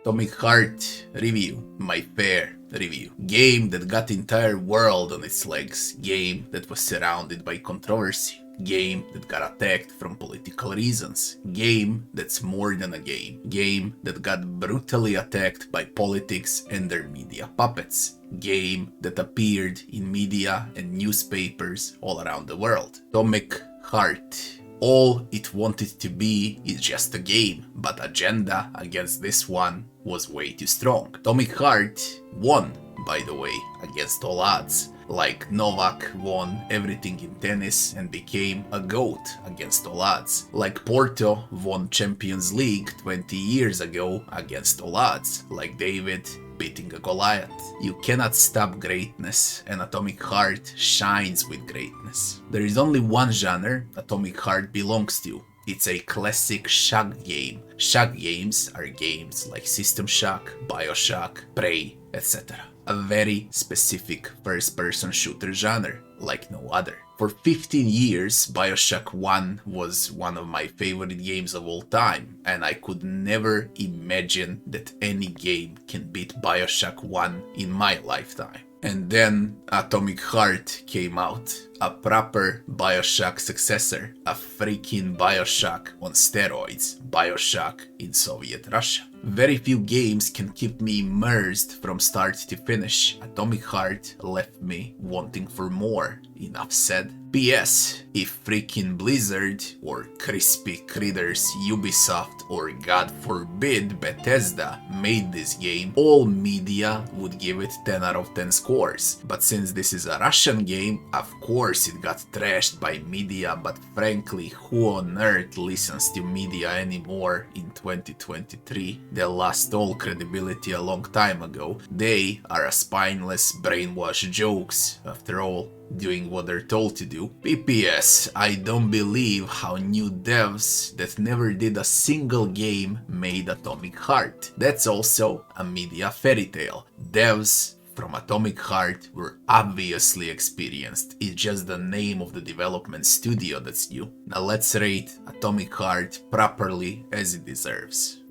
Atomic Heart review, my fair review. Game that got the entire world on its legs. Game that was surrounded by controversy. Game that got attacked from political reasons. Game that's more than a game. Game that got brutally attacked by politics and their media puppets. Game that appeared in media and newspapers all around the world. Atomic Heart. All it wanted to be is just a game, but agenda against this one was way too strong. Atomic Heart won, by the way, against all odds. Like Novak won everything in tennis and became a GOAT against all odds. Like Porto won Champions League 20 years ago against all odds. Like David beating a Goliath. You cannot stop greatness, and Atomic Heart shines with greatness. There is only one genre Atomic Heart belongs to. It's a classic shock game. Shock games are games like System Shock, Bioshock, Prey, etc. A very specific first-person shooter genre, like no other. For 15 years, Bioshock 1 was one of my favorite games of all time, and I could never imagine that any game can beat Bioshock 1 in my lifetime. And then Atomic Heart came out, a proper Bioshock successor, a freaking Bioshock on steroids, Bioshock in Soviet Russia. Very few games can keep me immersed from start to finish. Atomic Heart left me wanting for more. Enough said. P.S. If freaking Blizzard, or Crispy Critters Ubisoft, or God forbid Bethesda made this game, all media would give it 10 out of 10 scores. But since this is a Russian game, of course it got trashed by media, but frankly, who on earth listens to media anymore in 2023? They lost all credibility a long time ago. They are a spineless, brainwashed jokes, after all, doing what they're told to do. PPS, I don't believe how new devs that never did a single game made Atomic Heart. That's also a media fairy tale. Devs from Atomic Heart were obviously experienced. It's just the name of the development studio that's new. Now let's rate Atomic Heart properly as it deserves.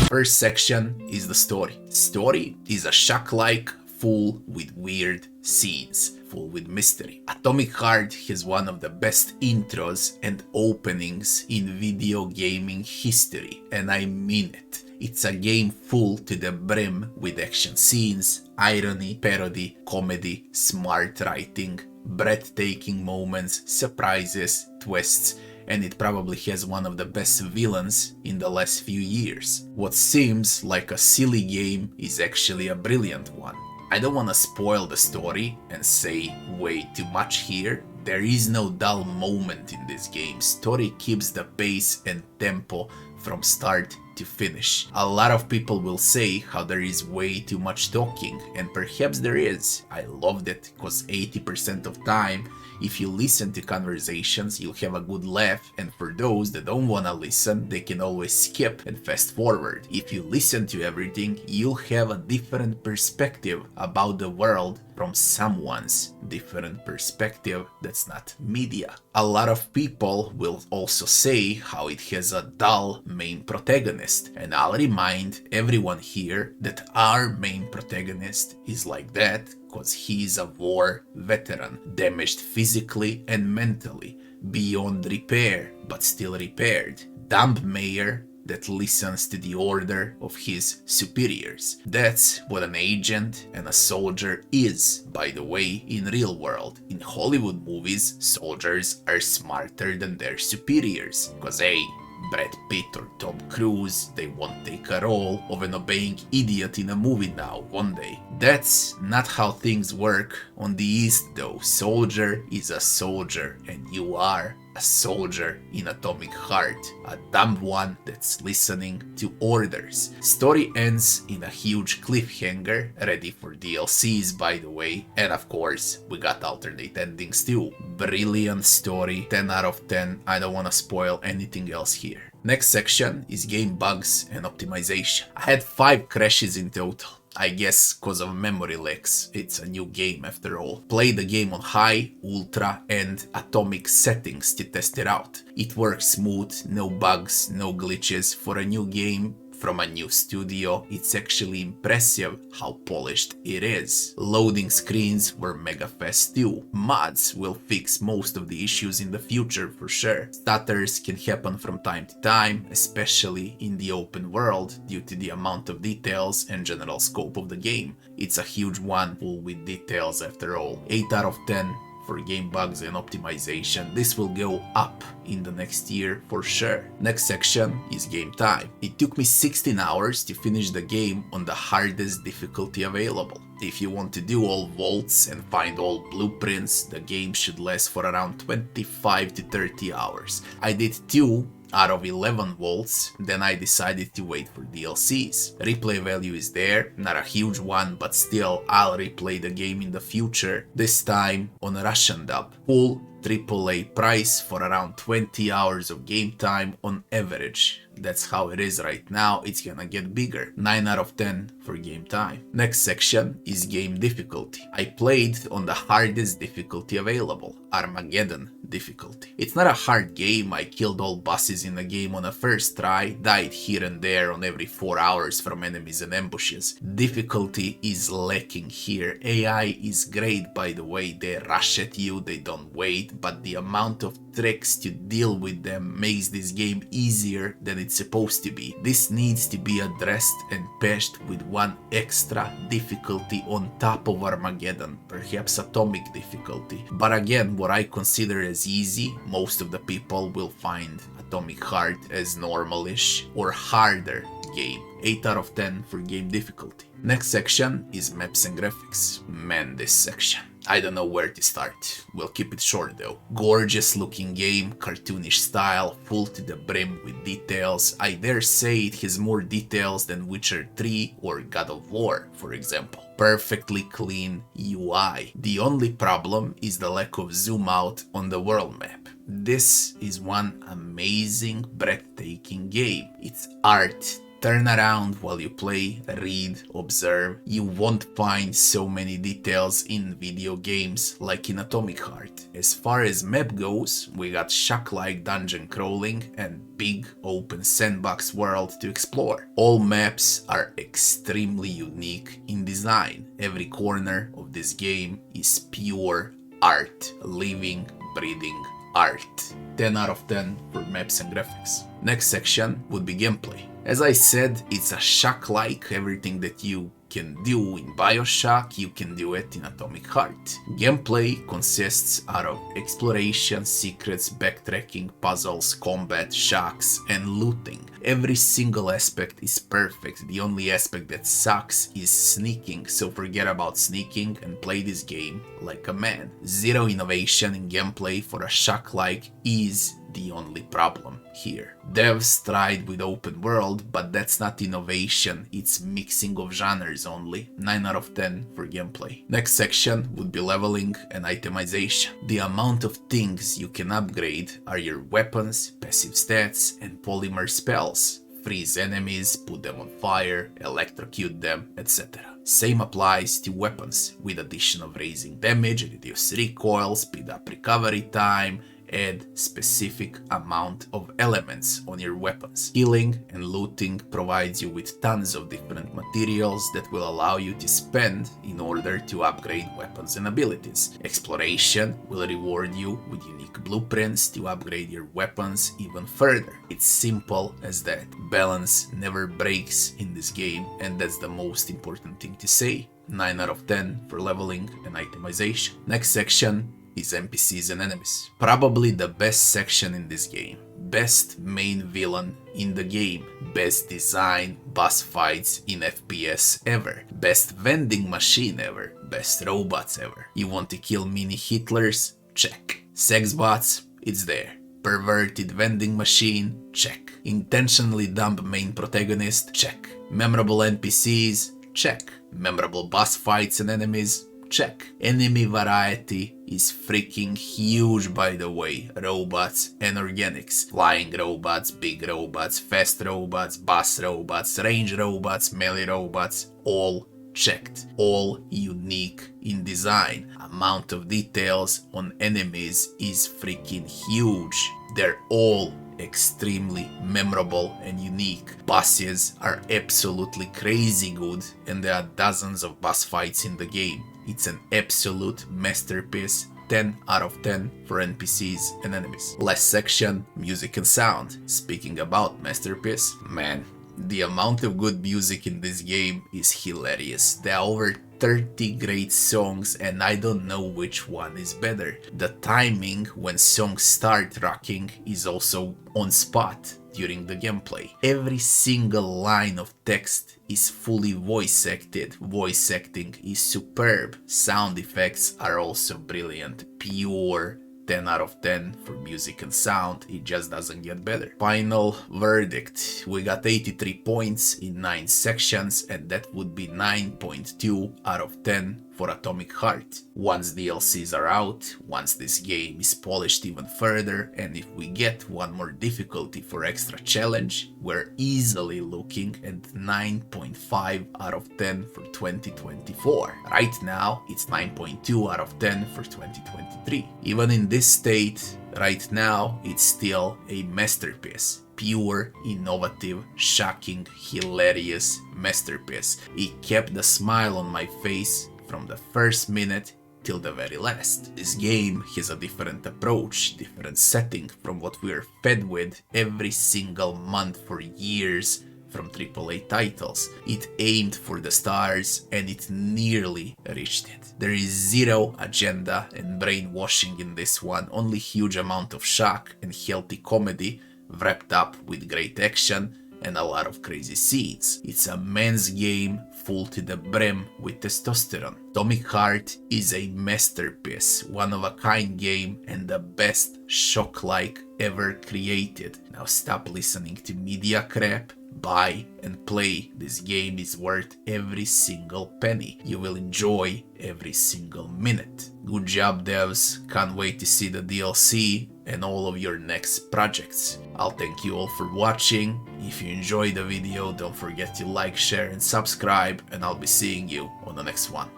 First section is the story. Story is a shock-like, full with weird scenes, full with mystery. Atomic Heart has one of the best intros and openings in video gaming history, and I mean it. It's a game full to the brim with action scenes, irony, parody, comedy, smart writing, breathtaking moments, surprises, twists, and it probably has one of the best villains in the last few years. What seems like a silly game is actually a brilliant one. I don't want to spoil the story and say way too much here. There is no dull moment in this game. Story keeps the pace and tempo from start to finish. A lot of people will say how there is way too much talking, and perhaps there is. I loved it because 80% of time, if you listen to conversations, you'll have a good laugh, and for those that don't wanna listen, they can always skip and fast forward. If you listen to everything, you'll have a different perspective about the world from someone's different perspective that's not media. A lot of people will also say how it has a dull main protagonist, and I'll remind everyone here that our main protagonist is like that because he's a war veteran, damaged physically and mentally, beyond repair but still repaired, dumb mayor that listens to the order of his superiors. That's what an agent and a soldier is, by the way, in real world. In Hollywood movies, soldiers are smarter than their superiors, cause hey, Brad Pitt or Tom Cruise, they won't take a role of an obeying idiot in a movie now, one day. That's not how things work on the East though. Soldier is a soldier, and you are a soldier in Atomic Heart, a dumb one that's listening to orders. Story ends in a huge cliffhanger, ready for DLCs by the way, and of course we got alternate endings too. Brilliant story, 10 out of 10, I don't wanna spoil anything else here. Next section is game bugs and optimization. I had 5 crashes in total. I guess cause of memory leaks. It's a new game after all. Play the game on high, ultra and atomic settings to test it out. It works smooth, no bugs, no glitches. For a new game from a new studio, it's actually impressive how polished it is. Loading screens were mega fast too. Mods will fix most of the issues in the future for sure. Stutters can happen from time to time, especially in the open world due to the amount of details and general scope of the game. It's a huge one full with details after all. 8 out of 10 for game bugs and optimization. This will go up in the next year for sure. Next section is game time. It took me 16 hours to finish the game on the hardest difficulty available. If you want to do all vaults and find all blueprints, the game should last for around 25 to 30 hours. I did 2 out of 11 vaults, then I decided to wait for DLCs. Replay value is there, not a huge one, but still I'll replay the game in the future, this time on a Russian dub. Full AAA price for around 20 hours of game time on average. That's how it is right now, it's gonna get bigger. 9 out of 10 for game time. Next section is game difficulty. I played on the hardest difficulty available, Armageddon difficulty. It's not a hard game, I killed all bosses in the game on a first try, died here and there on every 4 hours from enemies and ambushes. Difficulty is lacking here. AI is great by the way, they rush at you, they don't wait, but the amount of tricks to deal with them makes this game easier than it's supposed to be. This needs to be addressed and patched with one extra difficulty on top of Armageddon, perhaps atomic difficulty. But again, what I consider as easy, most of the people will find atomic hard as normalish or harder game. 8 out of 10 for game difficulty. Next section is maps and graphics. Man, this section. I don't know where to start. We'll keep it short though. Gorgeous looking game, cartoonish style, full to the brim with details. I dare say it has more details than Witcher 3 or God of War, for example. Perfectly clean UI. The only problem is the lack of zoom out on the world map. This is one amazing, breathtaking game. It's art. Turn around while you play, read, observe. You won't find so many details in video games like in Atomic Heart. As far as map goes, we got Shock-like dungeon crawling and big open sandbox world to explore. All maps are extremely unique in design. Every corner of this game is pure art, living, breathing art. 10 out of 10 for maps and graphics. Next section would be gameplay. As I said, it's a Shock-like. Everything that you can do in Bioshock, you can do it in Atomic Heart. Gameplay consists out of exploration, secrets, backtracking, puzzles, combat, shocks, and looting. Every single aspect is perfect. The only aspect that sucks is sneaking, so forget about sneaking and play this game like a man. Zero innovation in gameplay for a Shock-like is the only problem here. Devs tried with open world, but that's not innovation, it's mixing of genres only. 9 out of 10 for gameplay. Next section would be leveling and itemization. The amount of things you can upgrade are your weapons, passive stats, and polymer spells. Freeze enemies, put them on fire, electrocute them, etc. Same applies to weapons, with addition of raising damage, reduce recoil, speed up recovery time, add specific amount of elements on your weapons. Healing and looting provides you with tons of different materials that will allow you to spend in order to upgrade weapons and abilities. Exploration will reward you with unique blueprints to upgrade your weapons even further. It's simple as that. Balance never breaks in this game, and that's the most important thing to say. 9 out of 10 for leveling and itemization. Next section is NPCs and enemies. Probably the best section in this game. Best main villain in the game. Best design boss fights in FPS ever. Best vending machine ever. Best robots ever. You want to kill mini Hitlers? Check. Sex bots? It's there. Perverted vending machine? Check. Intentionally dumb main protagonist? Check. Memorable NPCs? Check. Memorable boss fights and enemies? Check. Enemy variety? is freaking huge, by the way. Robots and organics. Flying robots, big robots, fast robots, boss robots, range robots, melee robots, all checked. All unique in design. Amount of details on enemies is freaking huge. They're all extremely memorable and unique. Bosses are absolutely crazy good, and there are dozens of boss fights in the game. It's an absolute masterpiece. 10 out of 10 for NPCs and enemies. Last section, music and sound. Speaking about masterpiece, man, the amount of good music in this game is hilarious. There are over 30 great songs and I don't know which one is better. The timing when songs start rocking is also on spot during the gameplay. Every single line of text is fully voice acted. Voice acting is superb. Sound effects are also brilliant. Pure 10 out of 10 for music and sound, it just doesn't get better. Final verdict, we got 83 points in 9 sections and that would be 9.2 out of 10 for Atomic Heart. Once DLCs are out, once this game is polished even further, and if we get one more difficulty for extra challenge, we're easily looking at 9.5 out of 10 for 2024. Right now, it's 9.2 out of 10 for 2023. Even in this state, right now, it's still a masterpiece. Pure, innovative, shocking, hilarious masterpiece. It kept the smile on my face from the first minute till the very last. This game has a different approach, different setting from what we're fed with every single month for years from AAA titles. It aimed for the stars and it nearly reached it. There is zero agenda and brainwashing in this one, only huge amount of shock and healthy comedy wrapped up with great action and a lot of crazy scenes. It's a man's game full to the brim with testosterone. Atomic Heart is a masterpiece, one-of-a-kind game and the best shock-like ever created. Now stop listening to media crap, buy and play. This game is worth every single penny. You will enjoy every single minute. Good job devs, can't wait to see the DLC and all of your next projects. I'll thank you all for watching. If you enjoyed the video, don't forget to like, share and subscribe, and I'll be seeing you on the next one.